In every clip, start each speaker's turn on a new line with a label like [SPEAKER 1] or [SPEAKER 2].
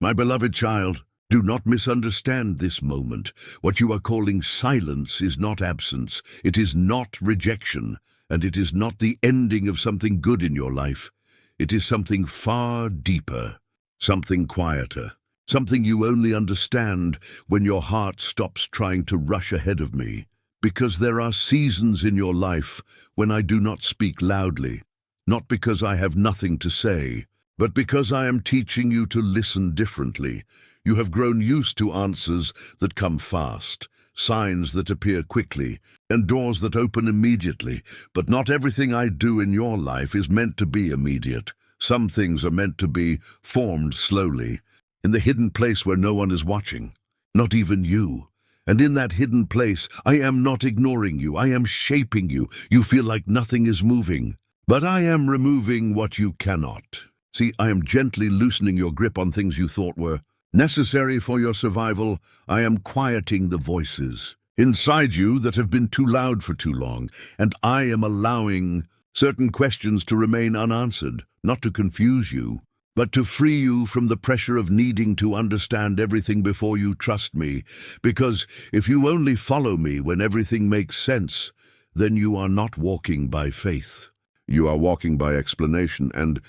[SPEAKER 1] My beloved child, do not misunderstand this moment. What you are calling silence is not absence, it is not rejection, and it is not the ending of something good in your life. It is something far deeper, something quieter, something you only understand when your heart stops trying to rush ahead of me. Because there are seasons in your life when I do not speak loudly, not because I have nothing to say, but because I am teaching you to listen differently. You have grown used to answers that come fast, signs that appear quickly, and doors that open immediately. But not everything I do in your life is meant to be immediate. Some things are meant to be formed slowly, in the hidden place where no one is watching, not even you. And in that hidden place, I am not ignoring you. I am shaping you. You feel like nothing is moving, but I am removing what you cannot. See, I am gently loosening your grip on things you thought were necessary for your survival. I am quieting the voices inside you that have been too loud for too long, and I am allowing certain questions to remain unanswered, not to confuse you, but to free you from the pressure of needing to understand everything before you trust me. Because if you only follow me when everything makes sense, then you are not walking by faith. You are walking by explanation, and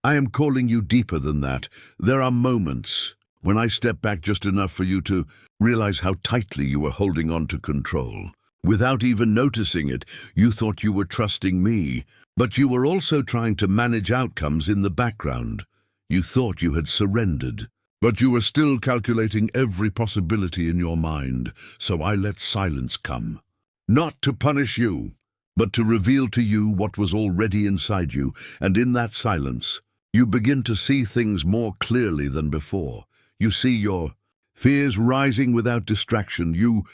[SPEAKER 1] I am calling you deeper than that. There are moments when I step back just enough for you to realize how tightly you were holding on to control. Without even noticing it, you thought you were trusting me, but you were also trying to manage outcomes in the background. You thought you had surrendered, but you were still calculating every possibility in your mind. So I let silence come, not to punish you, but to reveal to you what was already inside you. And in that silence, you begin to see things more clearly than before. You see your fears rising without distraction. You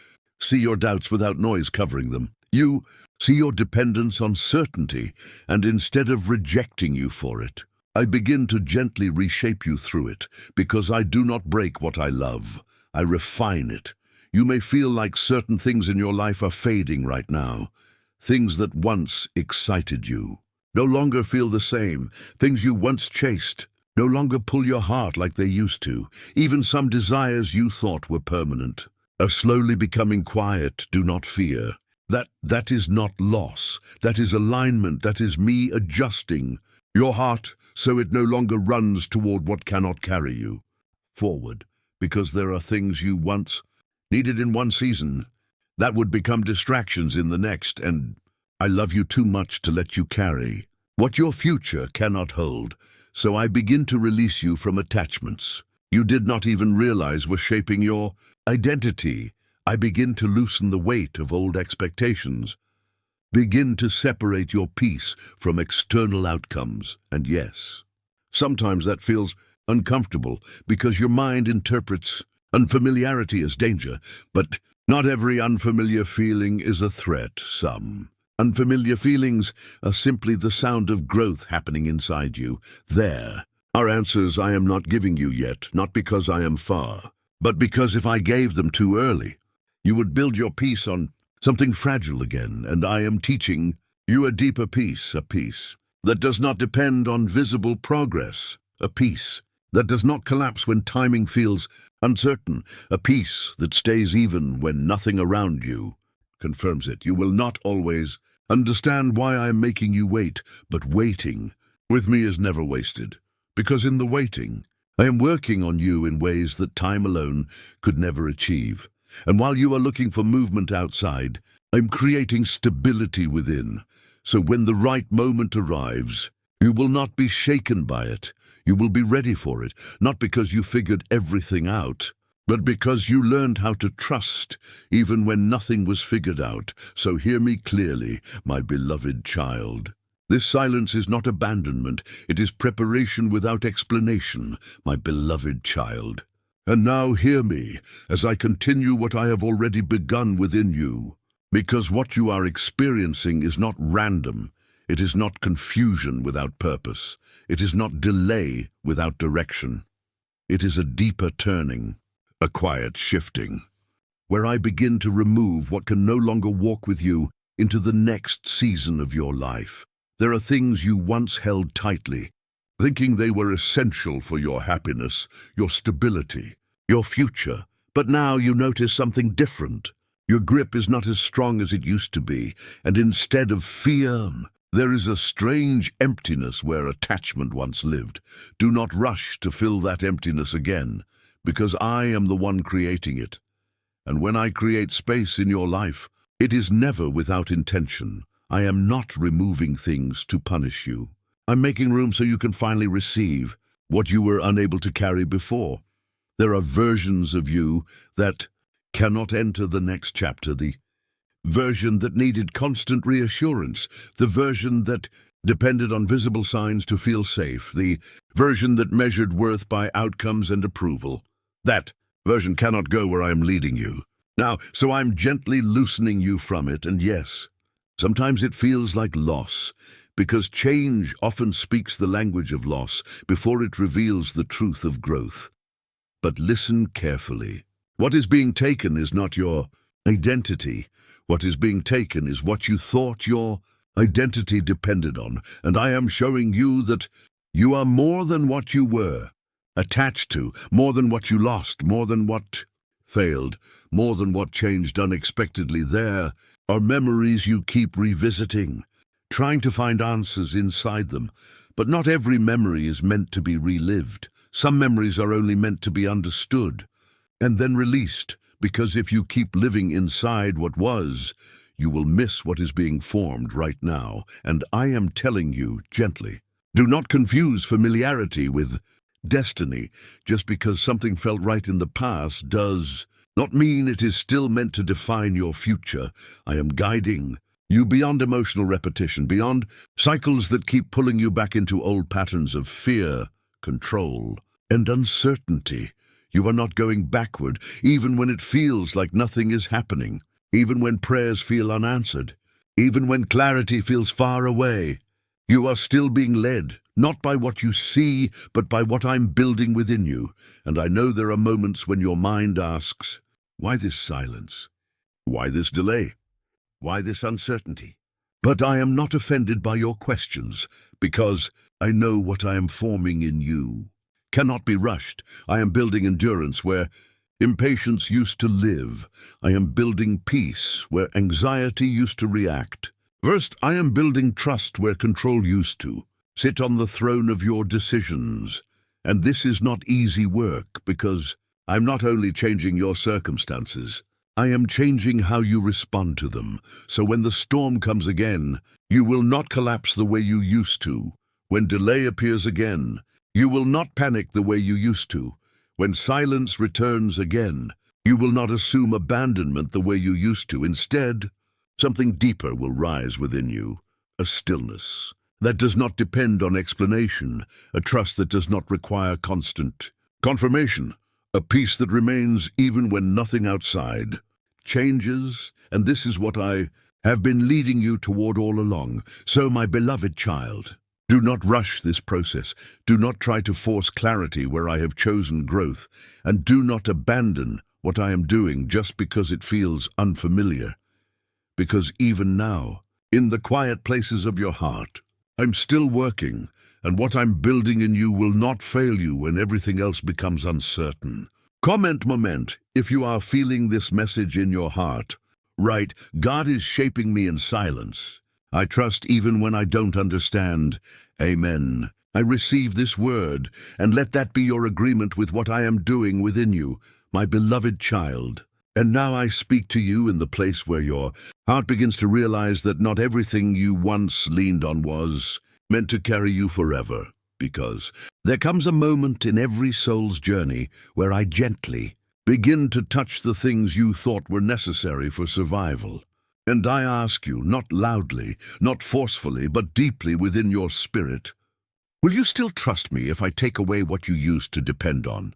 [SPEAKER 1] see your doubts without noise covering them. You see your dependence on certainty, and instead of rejecting you for it, I begin to gently reshape you through it, because I do not break what I love. I refine it. You may feel like certain things in your life are fading right now. Things that once excited you no longer feel the same. Things you once chased no longer pull your heart like they used to. Even some desires you thought were permanent are slowly becoming quiet. Do not fear. That is not loss. That is alignment. That is me adjusting your heart so it no longer runs toward what cannot carry you forward. Because there are things you once needed in one season that would become distractions in the next, and I love you too much to let you carry what your future cannot hold. So I begin to release you from attachments you did not even realize were shaping your identity. I begin to loosen the weight of old expectations, begin to separate your peace from external outcomes. And yes, sometimes that feels uncomfortable because your mind interprets unfamiliarity as danger, but not every unfamiliar feeling is a threat. Some unfamiliar feelings are simply the sound of growth happening inside you. There are answers I am not giving you yet, not because I am far, but because if I gave them too early, you would build your peace on something fragile again, and I am teaching you a deeper peace, a peace that does not depend on visible progress, a peace that does not collapse when timing feels uncertain, a peace that stays even when nothing around you confirms it. You will not always understand why I am making you wait, but waiting with me is never wasted, because in the waiting, I am working on you in ways that time alone could never achieve. And while you are looking for movement outside, I'm creating stability within. So when the right moment arrives, you will not be shaken by it. You will be ready for it, not because you figured everything out, but because you learned how to trust even when nothing was figured out. So hear me clearly, my beloved child. This silence is not abandonment. It is preparation without explanation, my beloved child. And now hear me as I continue what I have already begun within you, because what you are experiencing is not random. It is not confusion without purpose. It is not delay without direction. It is a deeper turning, a quiet shifting, where I begin to remove what can no longer walk with you into the next season of your life. There are things you once held tightly, thinking they were essential for your happiness, your stability, your future. But now you notice something different. Your grip is not as strong as it used to be, and instead of fear, there is a strange emptiness where attachment once lived. Do not rush to fill that emptiness again, because I am the one creating it. And when I create space in your life, it is never without intention. I am not removing things to punish you. I'm making room so you can finally receive what you were unable to carry before. There are versions of you that cannot enter the next chapter, the version that needed constant reassurance, the version that depended on visible signs to feel safe, the version that measured worth by outcomes and approval. That version cannot go where I am leading you. Now, so I'm gently loosening you from it, and yes, sometimes it feels like loss, because change often speaks the language of loss before it reveals the truth of growth. But listen carefully. What is being taken is not your identity. What is being taken is what you thought your identity depended on, and I am showing you that you are more than what you were attached to, more than what you lost, more than what failed, more than what changed unexpectedly. There are memories you keep revisiting, trying to find answers inside them. But not every memory is meant to be relived. Some memories are only meant to be understood and then released, because if you keep living inside what was, you will miss what is being formed right now. And I am telling you gently, do not confuse familiarity with destiny. Just because something felt right in the past does not mean it is still meant to define your future. I am guiding you beyond emotional repetition, beyond cycles that keep pulling you back into old patterns of fear, control, and uncertainty. You are not going backward, even when it feels like nothing is happening, even when prayers feel unanswered, even when clarity feels far away. You are still being led, not by what you see, but by what I'm building within you. And I know there are moments when your mind asks, why this silence? Why this delay? Why this uncertainty? But I am not offended by your questions, because I know what I am forming in you cannot be rushed. I am building endurance where impatience used to live. I am building peace where anxiety used to react. First, I am building trust where control used to sit on the throne of your decisions. And this is not easy work, because I'm not only changing your circumstances, I am changing how you respond to them. So when the storm comes again, you will not collapse the way you used to. When delay appears again, you will not panic the way you used to. When silence returns again, you will not assume abandonment the way you used to. Instead, something deeper will rise within you, a stillness that does not depend on explanation, a trust that does not require constant confirmation, a peace that remains even when nothing outside changes. And this is what I have been leading you toward all along. So, my beloved child, do not rush this process. Do not try to force clarity where I have chosen growth, and do not abandon what I am doing just because it feels unfamiliar. Because even now, in the quiet places of your heart, I'm still working, and what I'm building in you will not fail you when everything else becomes uncertain. Comment if you are feeling this message in your heart. Write, God is shaping me in silence. I trust even when I don't understand. Amen. I receive this word, and let that be your agreement with what I am doing within you, my beloved child. And now I speak to you in the place where your heart begins to realize that not everything you once leaned on was meant to carry you forever. Because there comes a moment in every soul's journey where I gently begin to touch the things you thought were necessary for survival. And I ask you, not loudly, not forcefully, but deeply within your spirit, will you still trust me if I take away what you used to depend on?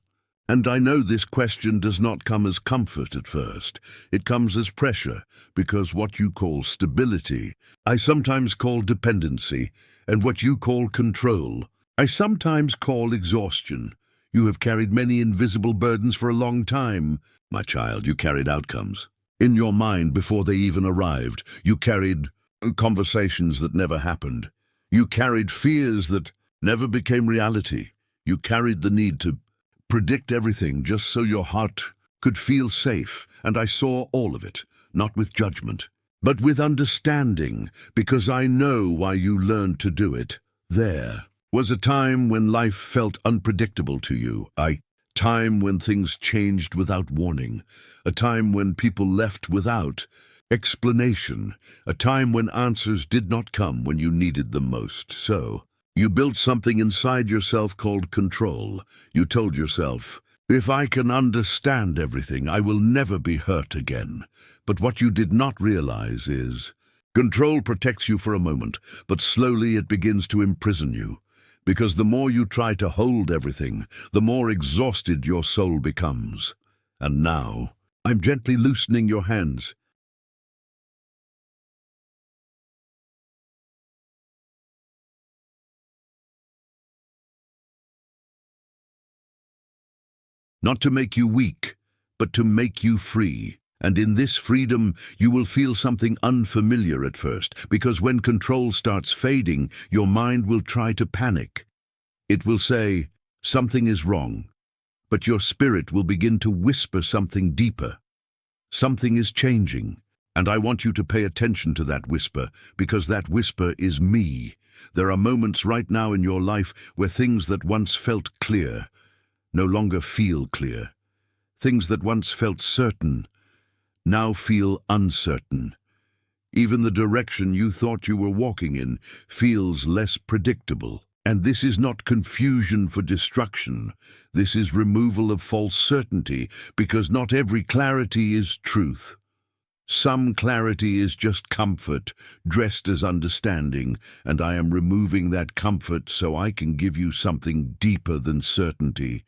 [SPEAKER 1] And I know this question does not come as comfort at first. It comes as pressure, because what you call stability, I sometimes call dependency, and what you call control, I sometimes call exhaustion. You have carried many invisible burdens for a long time. My child, you carried outcomes. In your mind before they even arrived, you carried conversations that never happened. You carried fears that never became reality. You carried the need to predict everything just so your heart could feel safe, and I saw all of it, not with judgment, but with understanding, because I know why you learned to do it. There was a time when life felt unpredictable to you, a time when things changed without warning, a time when people left without explanation, a time when answers did not come when you needed them most. So, you built something inside yourself called control. You told yourself, if I can understand everything, I will never be hurt again. But what you did not realize is, control protects you for a moment, but slowly it begins to imprison you. Because the more you try to hold everything, the more exhausted your soul becomes. And now, I'm gently loosening your hands. Not to make you weak, but to make you free. And in this freedom, you will feel something unfamiliar at first, because when control starts fading, your mind will try to panic. It will say, something is wrong, but your spirit will begin to whisper something deeper. Something is changing, and I want you to pay attention to that whisper, because that whisper is me. There are moments right now in your life where things that once felt clear no longer feel clear. Things that once felt certain now feel uncertain. Even the direction you thought you were walking in feels less predictable. And this is not confusion for destruction. This is removal of false certainty, because not every clarity is truth. Some clarity is just comfort, dressed as understanding, and I am removing that comfort so I can give you something deeper than certainty.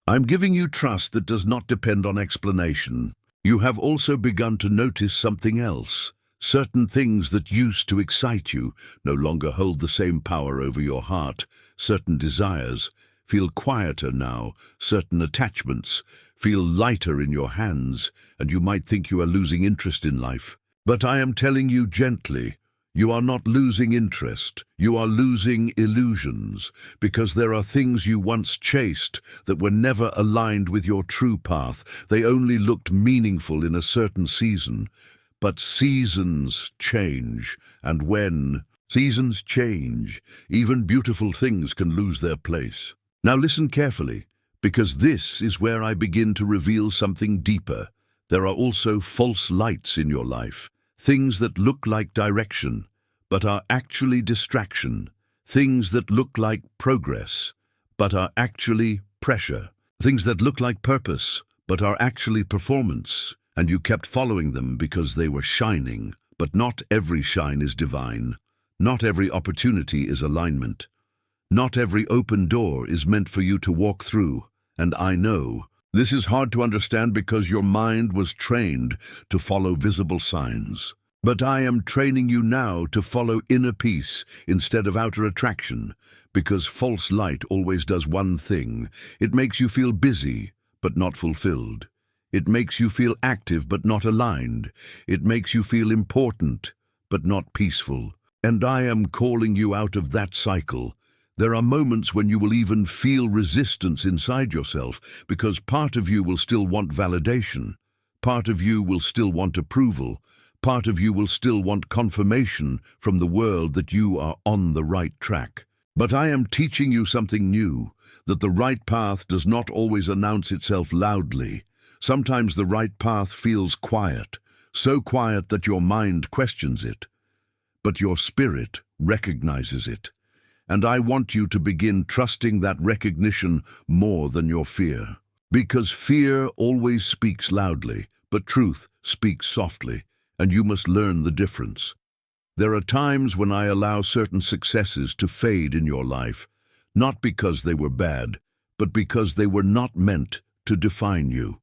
[SPEAKER 1] I'm giving you trust that does not depend on explanation. You have also begun to notice something else. Certain things that used to excite you no longer hold the same power over your heart. Certain desires feel quieter now. Certain attachments feel lighter in your hands, and you might think you are losing interest in life. But I am telling you gently, you are not losing interest. You are losing illusions, because there are things you once chased that were never aligned with your true path. They only looked meaningful in a certain season. But seasons change, and when seasons change, even beautiful things can lose their place. Now listen carefully, because this is where I begin to reveal something deeper. There are also false lights in your life, things that look like direction, but are actually distraction, things that look like progress, but are actually pressure, things that look like purpose, but are actually performance. And you kept following them because they were shining. But not every shine is divine. Not every opportunity is alignment. Not every open door is meant for you to walk through. And I know this is hard to understand because your mind was trained to follow visible signs. But I am training you now to follow inner peace instead of outer attraction, because false light always does one thing. It makes you feel busy, but not fulfilled. It makes you feel active but not aligned. It makes you feel important but not peaceful. And I am calling you out of that cycle. There are moments when you will even feel resistance inside yourself, because part of you will still want validation. Part of you will still want approval. Part of you will still want confirmation from the world that you are on the right track. But I am teaching you something new, that the right path does not always announce itself loudly. Sometimes the right path feels quiet, so quiet that your mind questions it, but your spirit recognizes it. And I want you to begin trusting that recognition more than your fear. Because fear always speaks loudly, but truth speaks softly, and you must learn the difference. There are times when I allow certain successes to fade in your life, not because they were bad, but because they were not meant to define you.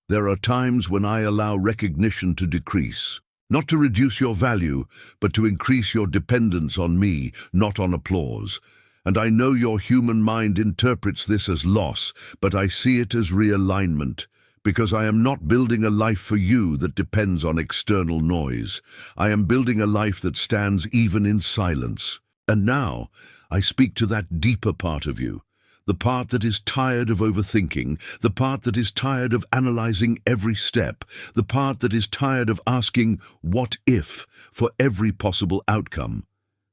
[SPEAKER 1] There are times when I allow recognition to decrease, not to reduce your value, but to increase your dependence on me, not on applause. And I know your human mind interprets this as loss, but I see it as realignment, because I am not building a life for you that depends on external noise. I am building a life that stands even in silence. And now, I speak to that deeper part of you, the part that is tired of overthinking, the part that is tired of analyzing every step, the part that is tired of asking, what if, for every possible outcome.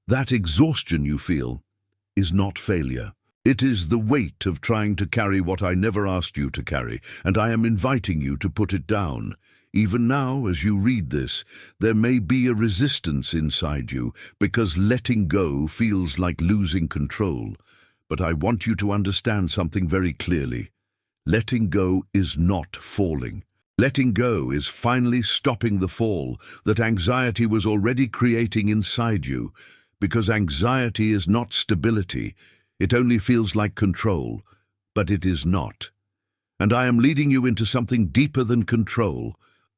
[SPEAKER 1] That exhaustion you feel is not failure. It is the weight of trying to carry what I never asked you to carry, and I am inviting you to put it down. Even now, as you read this, there may be a resistance inside you, because letting go feels like losing control. But I want you to understand something very clearly. Letting go is not falling. Letting go is finally stopping the fall that anxiety was already creating inside you, because anxiety is not stability. It only feels like control, but it is not. And I am leading you into something deeper than control.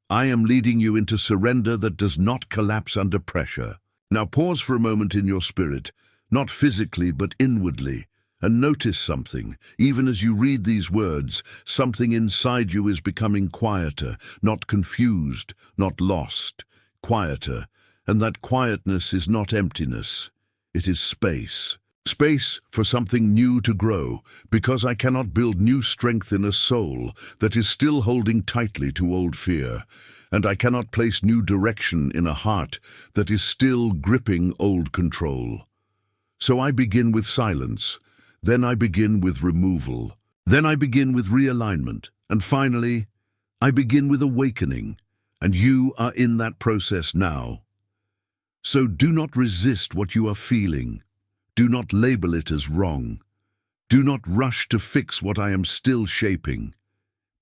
[SPEAKER 1] I am leading you into surrender that does not collapse under pressure. Now pause for a moment in your spirit, not physically but inwardly, and notice something. Even as you read these words, something inside you is becoming quieter, not confused, not lost, quieter. And that quietness is not emptiness, it is space. Space for something new to grow, because I cannot build new strength in a soul that is still holding tightly to old fear, and I cannot place new direction in a heart that is still gripping old control. So I begin with silence, then I begin with removal, then I begin with realignment, and finally, I begin with awakening, and you are in that process now. So do not resist what you are feeling. Do not label it as wrong. Do not rush to fix what I am still shaping,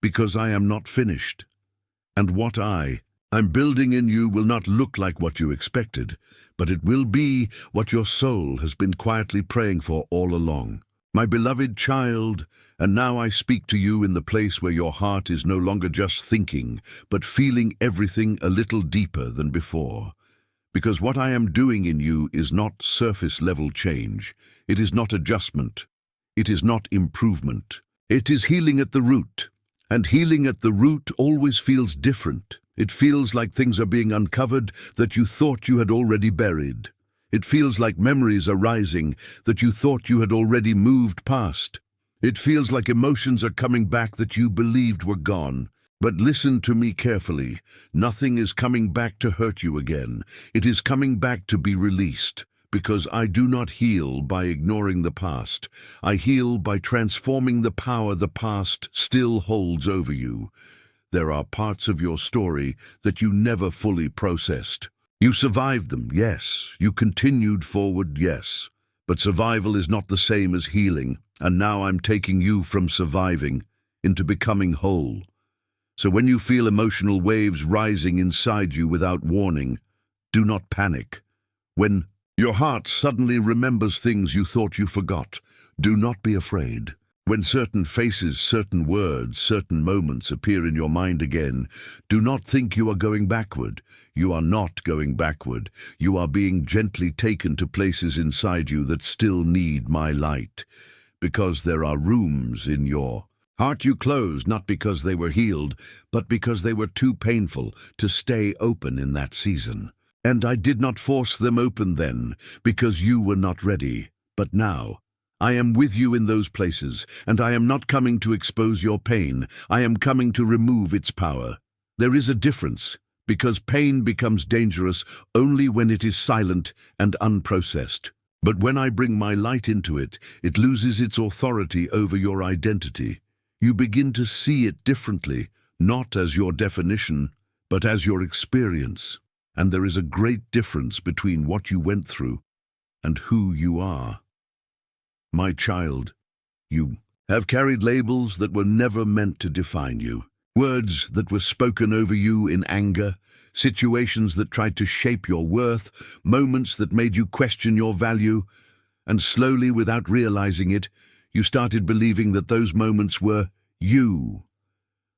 [SPEAKER 1] because I am not finished. And what I'm building in you will not look like what you expected, but it will be what your soul has been quietly praying for all along. My beloved child, and now I speak to you in the place where your heart is no longer just thinking, but feeling everything a little deeper than before. Because what I am doing in you is not surface-level change. It is not adjustment. It is not improvement. It is healing at the root. And healing at the root always feels different. It feels like things are being uncovered that you thought you had already buried. It feels like memories are rising that you thought you had already moved past. It feels like emotions are coming back that you believed were gone. But listen to me carefully. Nothing is coming back to hurt you again. It is coming back to be released, because I do not heal by ignoring the past. I heal by transforming the power the past still holds over you. There are parts of your story that you never fully processed. You survived them, yes. You continued forward, yes. But survival is not the same as healing, and now I'm taking you from surviving into becoming whole. So when you feel emotional waves rising inside you without warning, do not panic. When your heart suddenly remembers things you thought you forgot, do not be afraid. When certain faces, certain words, certain moments appear in your mind again, do not think you are going backward. You are not going backward. You are being gently taken to places inside you that still need my light. Because there are rooms in your heart you closed, not because they were healed, but because they were too painful to stay open in that season. And I did not force them open then, because you were not ready. But now, I am with you in those places, and I am not coming to expose your pain. I am coming to remove its power. There is a difference, because pain becomes dangerous only when it is silent and unprocessed. But when I bring my light into it, it loses its authority over your identity. You begin to see it differently, not as your definition, but as your experience. And there is a great difference between what you went through and who you are. My child, you have carried labels that were never meant to define you. Words that were spoken over you in anger, situations that tried to shape your worth, moments that made you question your value, and slowly, without realizing it, you started believing that those moments were you.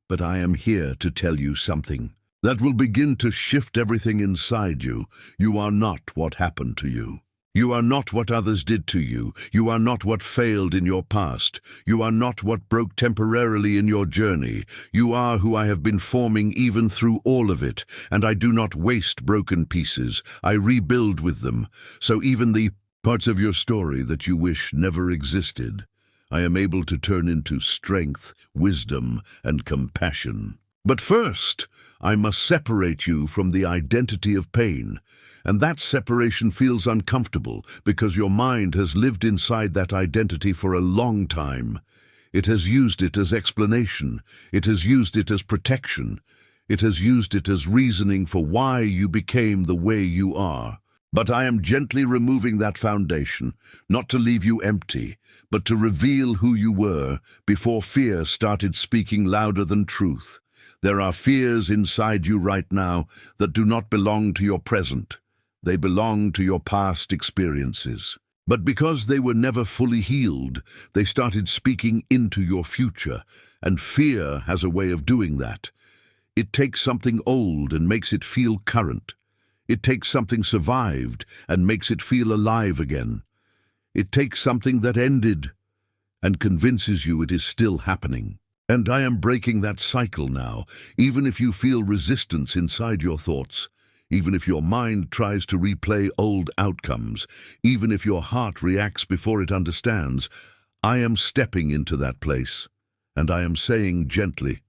[SPEAKER 1] But I am here to tell you something that will begin to shift everything inside you. You are not what happened to you. You are not what others did to you. You are not what failed in your past. You are not what broke temporarily in your journey. You are who I have been forming even through all of it, and I do not waste broken pieces. I rebuild with them. So even the Parts of your story that you wish never existed, I am able to turn into strength, wisdom, and compassion. But first, I must separate you from the identity of pain. And that separation feels uncomfortable because your mind has lived inside that identity for a long time. It has used it as explanation. It has used it as protection. It has used it as reasoning for why you became the way you are. But I am gently removing that foundation, not to leave you empty, but to reveal who you were before fear started speaking louder than truth. There are fears inside you right now that do not belong to your present. They belong to your past experiences. But because they were never fully healed, they started speaking into your future, and fear has a way of doing that. It takes something old and makes it feel current. It takes something survived and makes it feel alive again. It takes something that ended and convinces you it is still happening. And I am breaking that cycle now, even if you feel resistance inside your thoughts, even if your mind tries to replay old outcomes, even if your heart reacts before it understands. I am stepping into that place, and I am saying gently,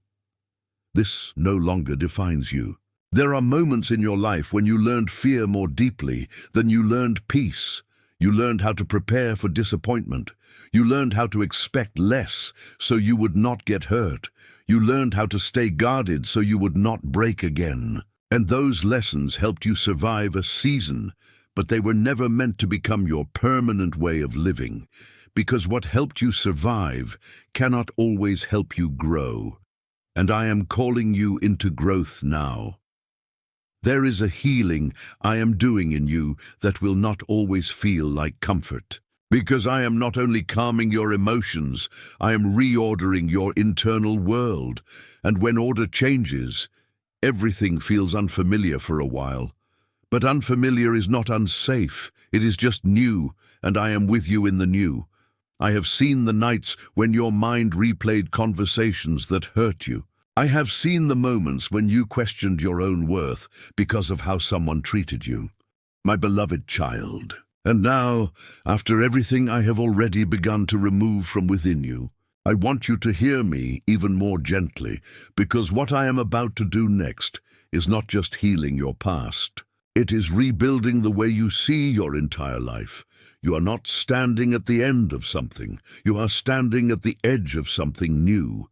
[SPEAKER 1] this no longer defines you. There are moments in your life when you learned fear more deeply than you learned peace. You learned how to prepare for disappointment. You learned how to expect less so you would not get hurt. You learned how to stay guarded so you would not break again. And those lessons helped you survive a season, but they were never meant to become your permanent way of living, because what helped you survive cannot always help you grow. And I am calling you into growth now. There is a healing I am doing in you that will not always feel like comfort. Because I am not only calming your emotions, I am reordering your internal world. And when order changes, everything feels unfamiliar for a while. But unfamiliar is not unsafe, it is just new, and I am with you in the new. I have seen the nights when your mind replayed conversations that hurt you. I have seen the moments when you questioned your own worth because of how someone treated you. My beloved child. And now, after everything I have already begun to remove from within you, I want you to hear me even more gently, because what I am about to do next is not just healing your past. It is rebuilding the way you see your entire life. You are not standing at the end of something. You are standing at the edge of something new.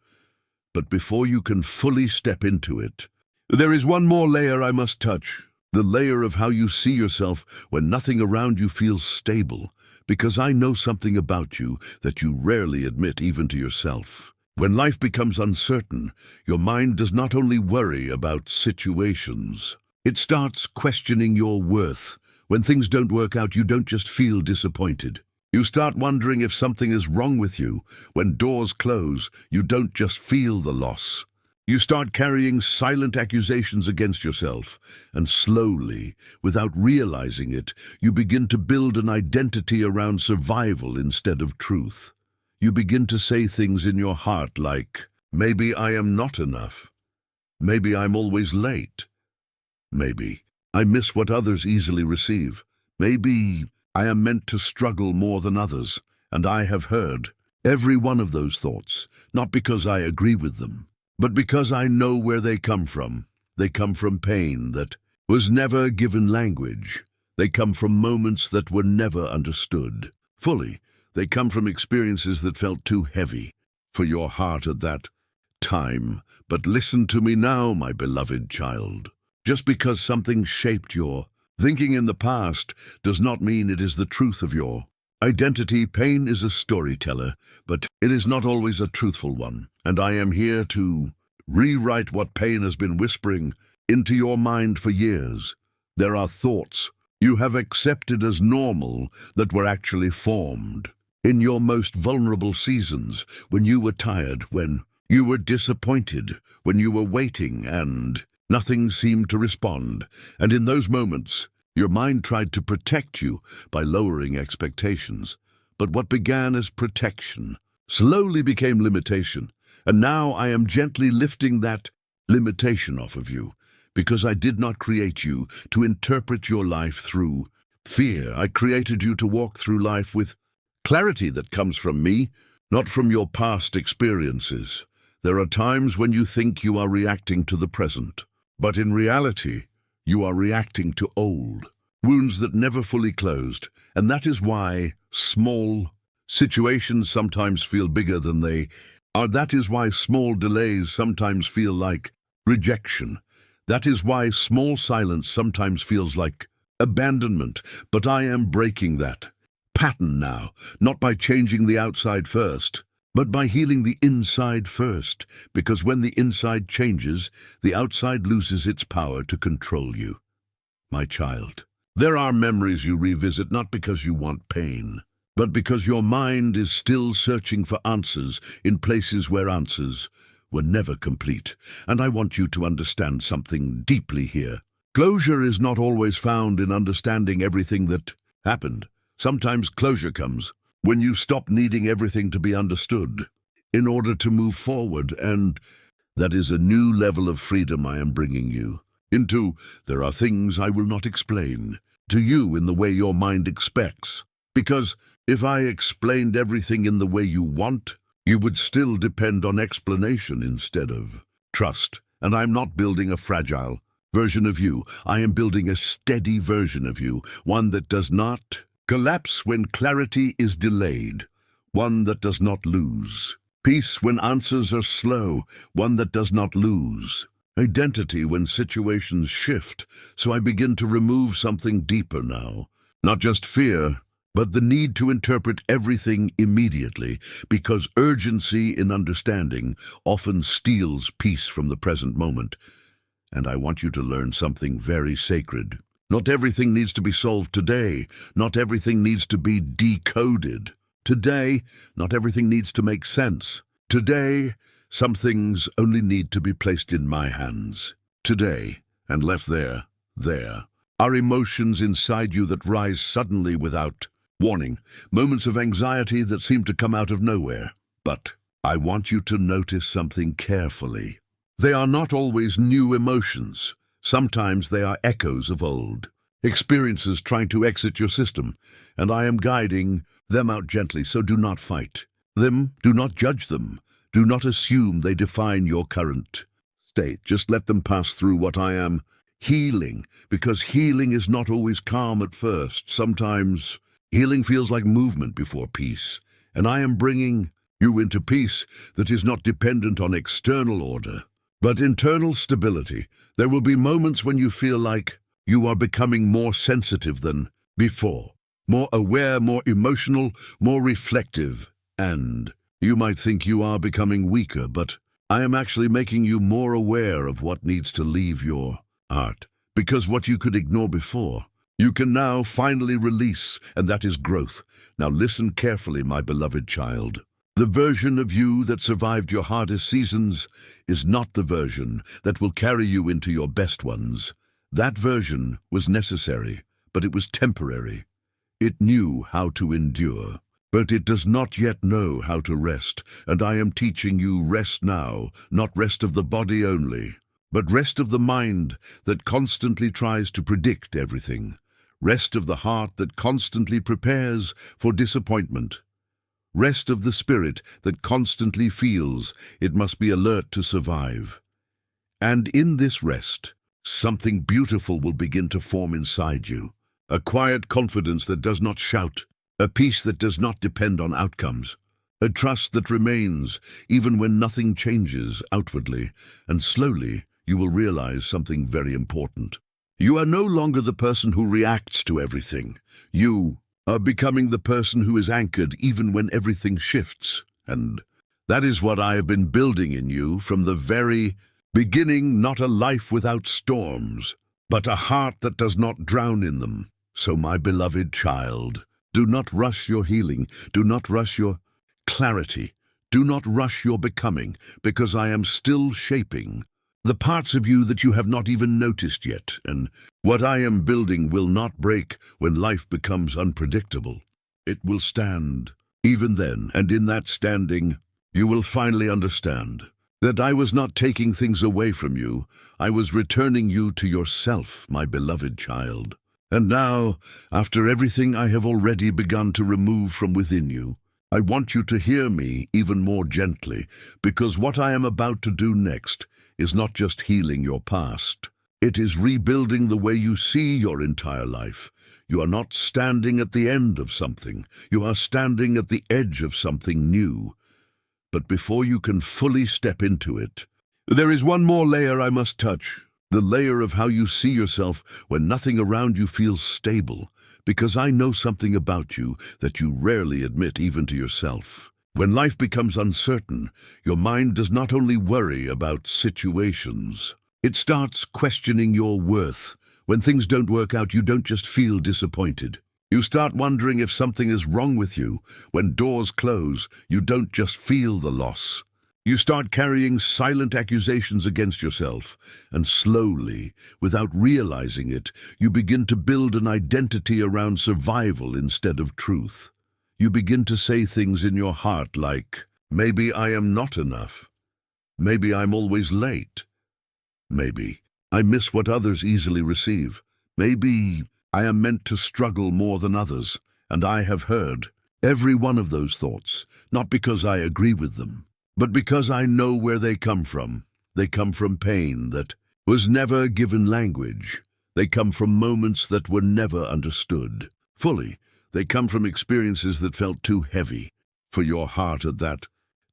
[SPEAKER 1] But before you can fully step into it, there is one more layer I must touch. The layer of how you see yourself when nothing around you feels stable. Because I know something about you that you rarely admit even to yourself. When life becomes uncertain, your mind does not only worry about situations. It starts questioning your worth. When things don't work out, you don't just feel disappointed. You start wondering if something is wrong with you. When doors close, you don't just feel the loss. You start carrying silent accusations against yourself, and slowly, without realizing it, you begin to build an identity around survival instead of truth. You begin to say things in your heart like, maybe I am not enough. Maybe I'm always late. Maybe I miss what others easily receive. Maybe I am meant to struggle more than others, and I have heard every one of those thoughts, not because I agree with them, but because I know where they come from. They come from pain that was never given language. They come from moments that were never understood fully. They come from experiences that felt too heavy for your heart at that time. But listen to me now, my beloved child. Just because something shaped your thinking in the past does not mean it is the truth of your identity. Pain is a storyteller, but it is not always a truthful one. And I am here to rewrite what pain has been whispering into your mind for years. There are thoughts you have accepted as normal that were actually formed in your most vulnerable seasons, when you were tired, when you were disappointed, when you were waiting and nothing seemed to respond. And in those moments, your mind tried to protect you by lowering expectations. But what began as protection slowly became limitation. And now I am gently lifting that limitation off of you, because I did not create you to interpret your life through fear. I created you to walk through life with clarity that comes from me, not from your past experiences. There are times when you think you are reacting to the present, but in reality, you are reacting to old wounds that never fully closed, and that is why small situations sometimes feel bigger than they are. That is why small delays sometimes feel like rejection. That is why small silence sometimes feels like abandonment. But I am breaking that pattern now, not by changing the outside first, but by healing the inside first, because when the inside changes, the outside loses its power to control you. My child, there are memories you revisit not because you want pain, but because your mind is still searching for answers in places where answers were never complete. And I want you to understand something deeply here. Closure is not always found in understanding everything that happened. Sometimes closure comes when you stop needing everything to be understood in order to move forward, and that is a new level of freedom I am bringing you into. There are things I will not explain to you in the way your mind expects, because if I explained everything in the way you want, you would still depend on explanation instead of trust. And I'm not building a fragile version of you. I am building a steady version of you, one that does not collapse when clarity is delayed, one that does not lose peace when answers are slow, one that does not lose identity when situations shift. So I begin to remove something deeper now, not just fear, but the need to interpret everything immediately, because urgency in understanding often steals peace from the present moment. And I want you to learn something very sacred. Not everything needs to be solved today. Not everything needs to be decoded today. Not everything needs to make sense today. Some things only need to be placed in my hands today and left there. There are emotions inside you that rise suddenly without warning, moments of anxiety that seem to come out of nowhere. But I want you to notice something carefully. They are not always new emotions. Sometimes they are echoes of old experiences trying to exit your system, and I am guiding them out gently. So do not fight them, do not judge them, do not assume they define your current state. Just let them pass through what I am healing, because healing is not always calm at first. Sometimes healing feels like movement before peace, and I am bringing you into peace that is not dependent on external order, but internal stability. There will be moments when you feel like you are becoming more sensitive than before, more aware, more emotional, more reflective, and you might think you are becoming weaker, but I am actually making you more aware of what needs to leave your heart, because what you could ignore before, you can now finally release, and that is growth. Now listen carefully, my beloved child. The version of you that survived your hardest seasons is not the version that will carry you into your best ones. That version was necessary, but it was temporary. It knew how to endure, but it does not yet know how to rest. And I am teaching you rest now, not rest of the body only, but rest of the mind that constantly tries to predict everything. Rest of the heart that constantly prepares for disappointment. Rest of the spirit that constantly feels it must be alert to survive. And in this rest, something beautiful will begin to form inside you. A quiet confidence that does not shout, a peace that does not depend on outcomes, a trust that remains even when nothing changes outwardly. And slowly, you will realize something very important. You are no longer the person who reacts to everything. You are becoming the person who is anchored even when everything shifts. And that is what I have been building in you from the very beginning. Not a life without storms, but a heart that does not drown in them. So my beloved child, do not rush your healing. Do not rush your clarity. Do not rush your becoming, because I am still shaping the parts of you that you have not even noticed yet, and what I am building will not break when life becomes unpredictable. It will stand even then, and in that standing, you will finally understand that I was not taking things away from you. I was returning you to yourself, my beloved child. And now, after everything I have already begun to remove from within you, I want you to hear me even more gently, because what I am about to do next is not just healing your past. It is rebuilding the way you see your entire life. You are not standing at the end of something. You are standing at the edge of something new. But before you can fully step into it, there is one more layer I must touch. The layer of how you see yourself when nothing around you feels stable, because I know something about you that you rarely admit even to yourself. When life becomes uncertain, your mind does not only worry about situations, it starts questioning your worth. When things don't work out, you don't just feel disappointed. You start wondering if something is wrong with you. When doors close, you don't just feel the loss. You start carrying silent accusations against yourself, and slowly, without realizing it, you begin to build an identity around survival instead of truth. You begin to say things in your heart like, maybe I am not enough. Maybe I'm always late. Maybe I miss what others easily receive. Maybe I am meant to struggle more than others, and I have heard every one of those thoughts, not because I agree with them, but because I know where they come from. They come from pain that was never given language. They come from moments that were never understood fully. They come from experiences that felt too heavy for your heart at that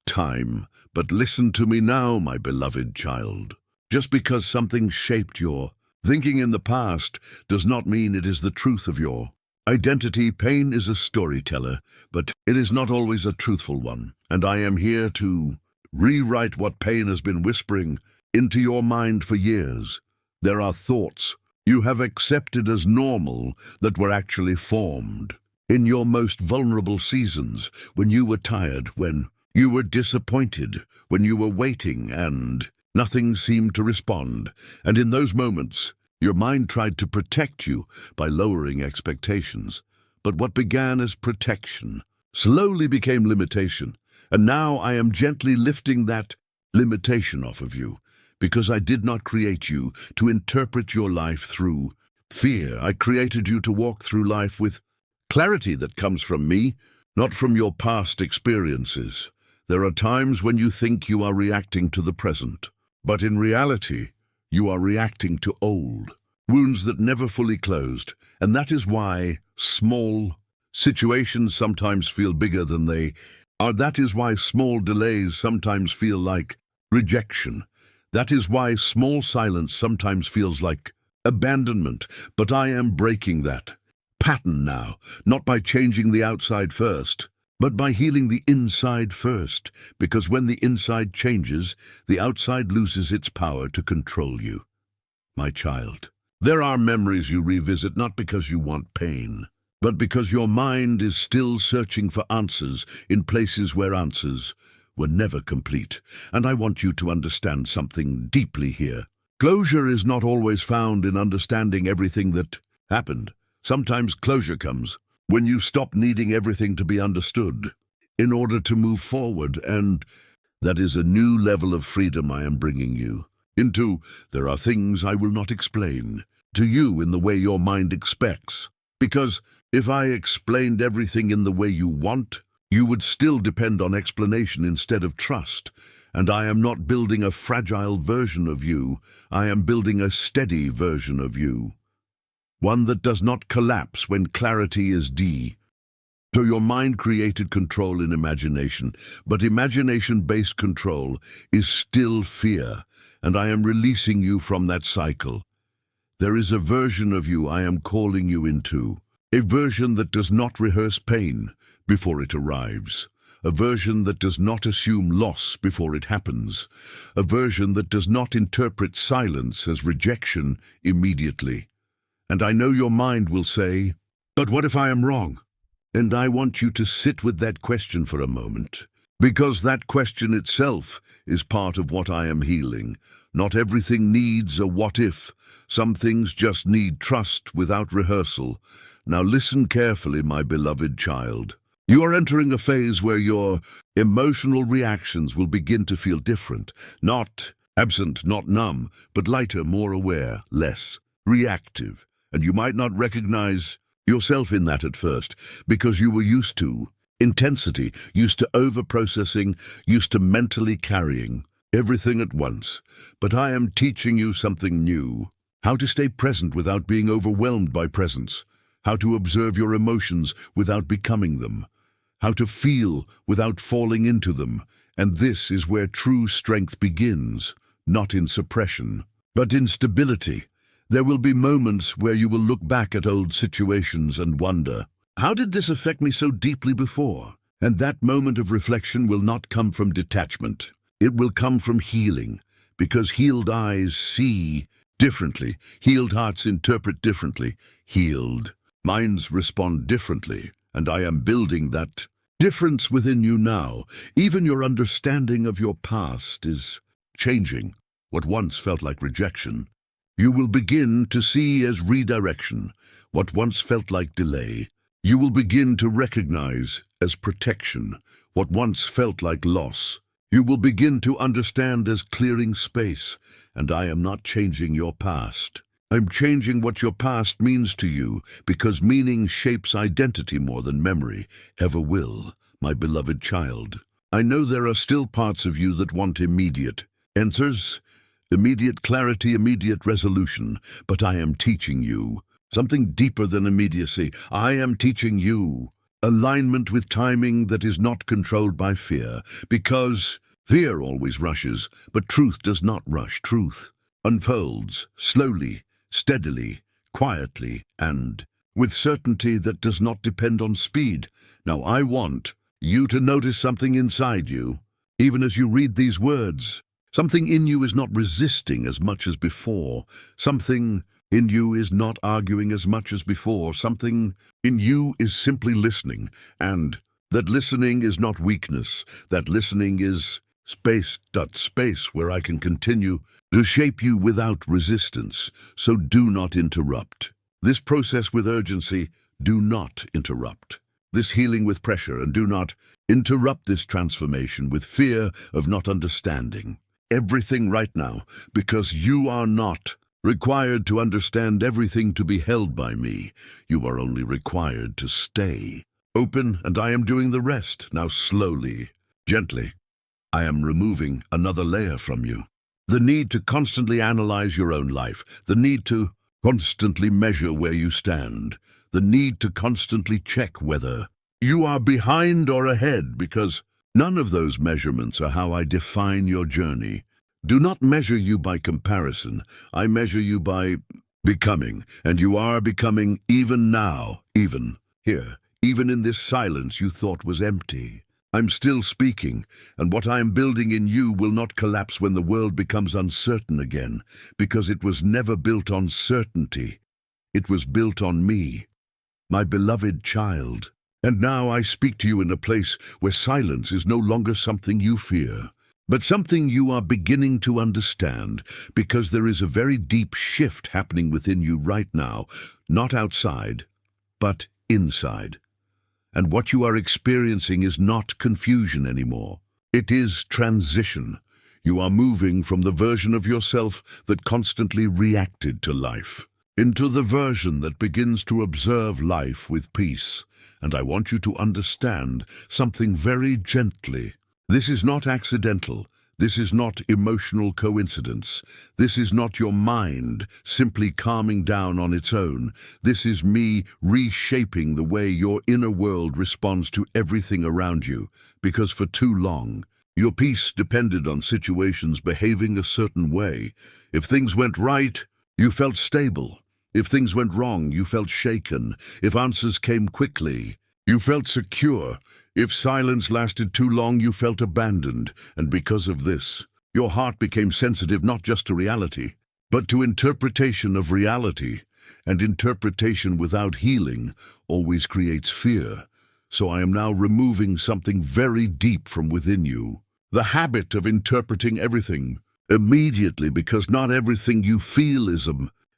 [SPEAKER 1] time. But listen to me now, my beloved child. Just because something shaped your thinking in the past does not mean it is the truth of your identity. Pain is a storyteller, but it is not always a truthful one. And I am here to rewrite what pain has been whispering into your mind for years. There are thoughts you have accepted as normal that were actually formed in your most vulnerable seasons, when you were tired, when you were disappointed, when you were waiting and nothing seemed to respond. And in those moments, your mind tried to protect you by lowering expectations. But what began as protection slowly became limitation. And now I am gently lifting that limitation off of you, because I did not create you to interpret your life through fear. I created you to walk through life with clarity that comes from me, not from your past experiences. There are times when you think you are reacting to the present, but in reality, you are reacting to old wounds that never fully closed. And that is why small situations sometimes feel bigger than they are. That is why small delays sometimes feel like rejection. That is why small silence sometimes feels like abandonment. But I am breaking that pattern now, not by changing the outside first, but by healing the inside first, because when the inside changes, the outside loses its power to control you. My child, there are memories you revisit not because you want pain, but because your mind is still searching for answers in places where answers were never complete. And I want you to understand something deeply here. Closure is not always found in understanding everything that happened. Sometimes closure comes when you stop needing everything to be understood in order to move forward, and that is a new level of freedom I am bringing you into. There are things I will not explain to you in the way your mind expects, because if I explained everything in the way you want, you would still depend on explanation instead of trust. And I am not building a fragile version of you, I am building a steady version of you. One that does not collapse when clarity is D. So your mind created control in imagination, but imagination-based control is still fear, and I am releasing you from that cycle. There is a version of you I am calling you into, a version that does not rehearse pain before it arrives, a version that does not assume loss before it happens, a version that does not interpret silence as rejection immediately. And I know your mind will say, but what if I am wrong? And I want you to sit with that question for a moment, because that question itself is part of what I am healing. Not everything needs a what if. Some things just need trust without rehearsal. Now listen carefully, my beloved child. You are entering a phase where your emotional reactions will begin to feel different. Not absent, not numb, but lighter, more aware, less reactive. And you might not recognize yourself in that at first, because you were used to intensity, used to over-processing, used to mentally carrying everything at once. But I am teaching you something new. How to stay present without being overwhelmed by presence. How to observe your emotions without becoming them. How to feel without falling into them. And this is where true strength begins, not in suppression, but in stability. There will be moments where you will look back at old situations and wonder, how did this affect me so deeply before? And that moment of reflection will not come from detachment. It will come from healing, because healed eyes see differently, healed hearts interpret differently, healed minds respond differently, and I am building that difference within you now. Even your understanding of your past is changing. What once felt like rejection, you will begin to see as redirection. What once felt like delay, you will begin to recognize as protection. What once felt like loss, you will begin to understand as clearing space. And I am not changing your past. I'm changing what your past means to you, because meaning shapes identity more than memory ever will, my beloved child. I know there are still parts of you that want immediate answers, immediate clarity, immediate resolution, but I am teaching you something deeper than immediacy. I am teaching you alignment with timing that is not controlled by fear, because fear always rushes, but truth does not rush. Truth unfolds slowly, steadily, quietly, and with certainty that does not depend on speed. Now I want you to notice something inside you, even as you read these words. Something in you is not resisting as much as before. Something in you is not arguing as much as before. Something in you is simply listening, and that listening is not weakness. That listening is space where I can continue to shape you without resistance. So do not interrupt this process with urgency. Do not interrupt this healing with pressure, and do not interrupt this transformation with fear of not understanding everything right now, because you are not required to understand everything to be held by me. You are only required to stay open, and I am doing the rest. Now slowly, gently, I am removing another layer from you. The need to constantly analyze your own life, the need to constantly measure where you stand, the need to constantly check whether you are behind or ahead, because none of those measurements are how I define your journey. Do not measure you by comparison. I measure you by becoming, and you are becoming even now, even here, even in this silence you thought was empty. I'm still speaking, and what I am building in you will not collapse when the world becomes uncertain again, because it was never built on certainty. It was built on me, my beloved child. And now I speak to you in a place where silence is no longer something you fear, but something you are beginning to understand, because there is a very deep shift happening within you right now, not outside, but inside. And what you are experiencing is not confusion anymore. It is transition. You are moving from the version of yourself that constantly reacted to life into the version that begins to observe life with peace. And I want you to understand something very gently. This is not accidental. This is not emotional coincidence. This is not your mind simply calming down on its own. This is me reshaping the way your inner world responds to everything around you, because for too long, your peace depended on situations behaving a certain way. If things went right, you felt stable. If things went wrong, you felt shaken. If answers came quickly, you felt secure. If silence lasted too long, you felt abandoned. And because of this, your heart became sensitive not just to reality, but to interpretation of reality. And interpretation without healing always creates fear. So I am now removing something very deep from within you. The habit of interpreting everything immediately, because not everything you feel is a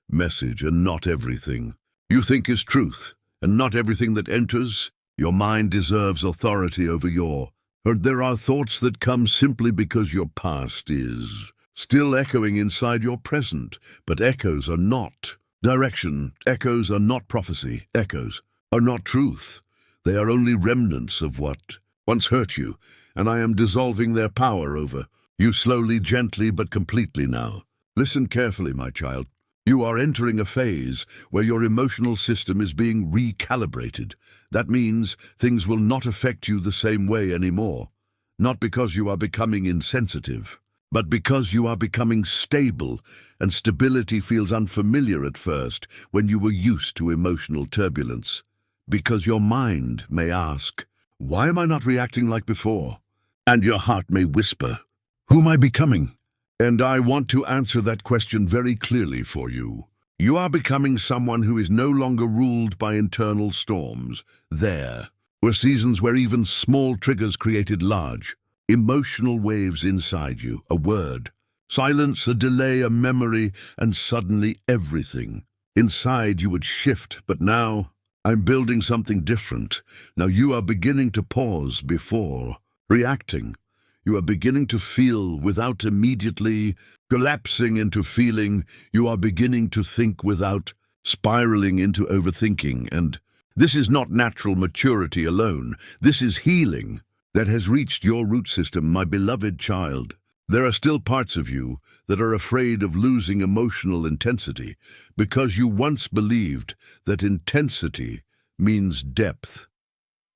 [SPEAKER 1] message, and not everything you think is truth, and not everything that enters your mind deserves authority over your heart. There are thoughts that come simply because your past is still echoing inside your present, but echoes are not Direction. Echoes are not prophecy. Echoes are not truth. They are only remnants of what once hurt you, and I am dissolving their power over you slowly, gently, but completely now. Listen carefully, my child. You are entering a phase where your emotional system is being recalibrated. That means things will not affect you the same way anymore. Not because you are becoming insensitive, but because you are becoming stable, and stability feels unfamiliar at first when you were used to emotional turbulence. Because your mind may ask, why am I not reacting like before? And your heart may whisper, who am I becoming? And I want to answer that question very clearly for you. You are becoming someone who is no longer ruled by internal storms. There were seasons where even small triggers created large, emotional waves inside you. A word, silence, a delay, a memory, and suddenly everything inside you would shift. But now, I'm building something different. Now you are beginning to pause before reacting. You are beginning to feel without immediately collapsing into feeling. You are beginning to think without spiraling into overthinking. And this is not natural maturity alone. This is healing that has reached your root system, my beloved child. There are still parts of you that are afraid of losing emotional intensity because you once believed that intensity means depth.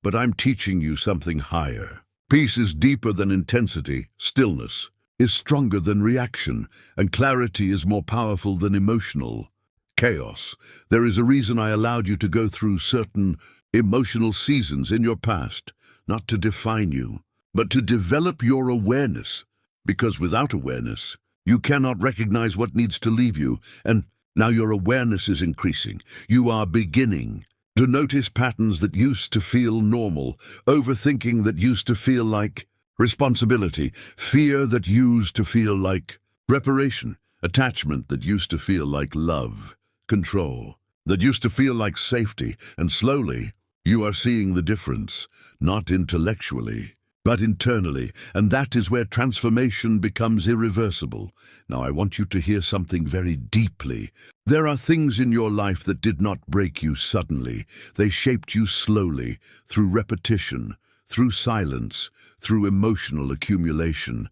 [SPEAKER 1] But I'm teaching you something higher. Peace is deeper than intensity. Stillness is stronger than reaction, and clarity is more powerful than emotional chaos. There is a reason I allowed you to go through certain emotional seasons in your past, not to define you, but to develop your awareness. Because without awareness, you cannot recognize what needs to leave you, and now your awareness is increasing. You are beginning to notice patterns that used to feel normal, overthinking that used to feel like responsibility, fear that used to feel like reparation, attachment that used to feel like love, control, that used to feel like safety, and slowly you are seeing the difference, not intellectually, but internally, and that is where transformation becomes irreversible. Now I want you to hear something very deeply. There are things in your life that did not break you suddenly. They shaped you slowly, through repetition, through silence, through emotional accumulation.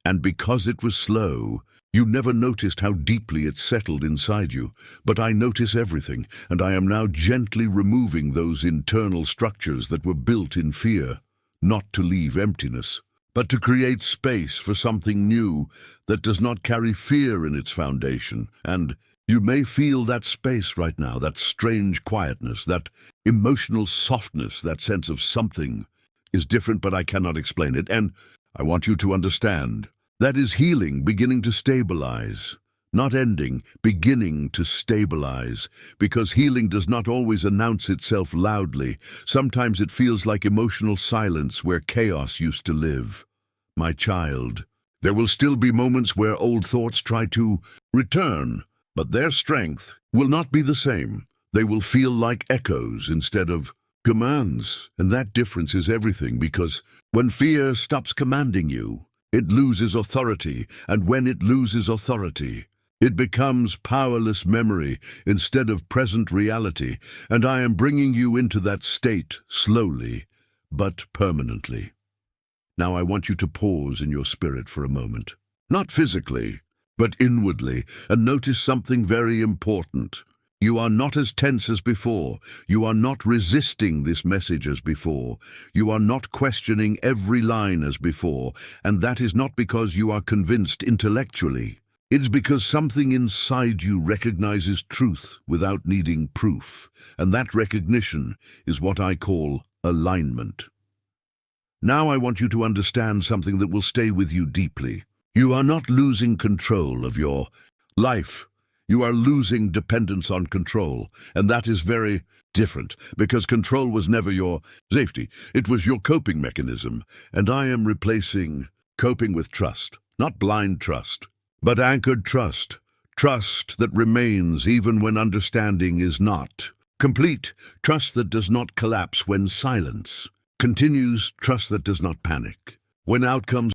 [SPEAKER 1] And because it was slow, you never noticed how deeply it settled inside you. But I notice everything, and I am now gently removing those internal structures that were built in fear. Not to leave emptiness, but to create space for something new that does not carry fear in its foundation. And you may feel that space right now, that strange quietness, that emotional softness, that sense of something is different, but I cannot explain it. And I want you to understand that is healing beginning to stabilize. Not ending, beginning to stabilize, because healing does not always announce itself loudly. Sometimes it feels like emotional silence where chaos used to live. My child, there will still be moments where old thoughts try to return, but their strength will not be the same. They will feel like echoes instead of commands, and that difference is everything, because when fear stops commanding you, it loses authority, and when it loses authority, it becomes powerless memory instead of present reality, and I am bringing you into that state slowly, but permanently. Now I want you to pause in your spirit for a moment, not physically, but inwardly, and notice something very important. You are not as tense as before. You are not resisting this message as before. You are not questioning every line as before, and that is not because you are convinced intellectually. It's because something inside you recognizes truth without needing proof, and that recognition is what I call alignment. Now I want you to understand something that will stay with you deeply. You are not losing control of your life. You are losing dependence on control, and that is very different, because control was never your safety. It was your coping mechanism, and I am replacing coping with trust, not blind trust, but anchored trust, trust that remains even when understanding is not complete, trust that does not collapse when silence continues, trust that does not panic when outcomes